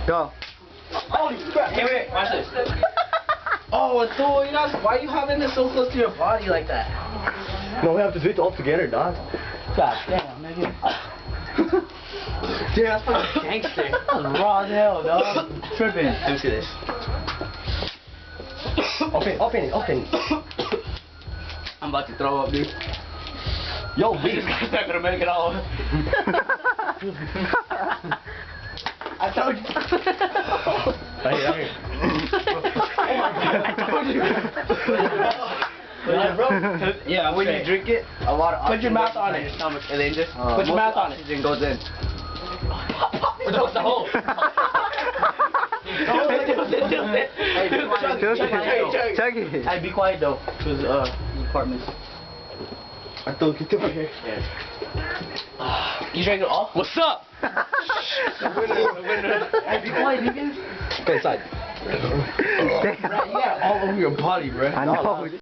Go. Holy crap. Hey, wait, watch this. Oh, dude, why are you having this so close to your body like that? No, we have to do it all together, dog. God damn, nigga. Dude, that's fucking gangster. That's raw as hell, dog. Tripping. Let me see this. Open it. I'm about to throw up, dude. Yo, This guy's not gonna make it all. I told you. Right. I told you. Yeah, bro. Yeah, when you drink it, a lot of put your mouth on it. Your stomach, and then just put your mouth on it. Then goes in. No, the hole. Chug it. Hey, be quiet though, cause apartments. I thought you took it here. You drank it all? What's up? Hey, be quiet, nigga. Go inside. You got it all over your body, bro. I know.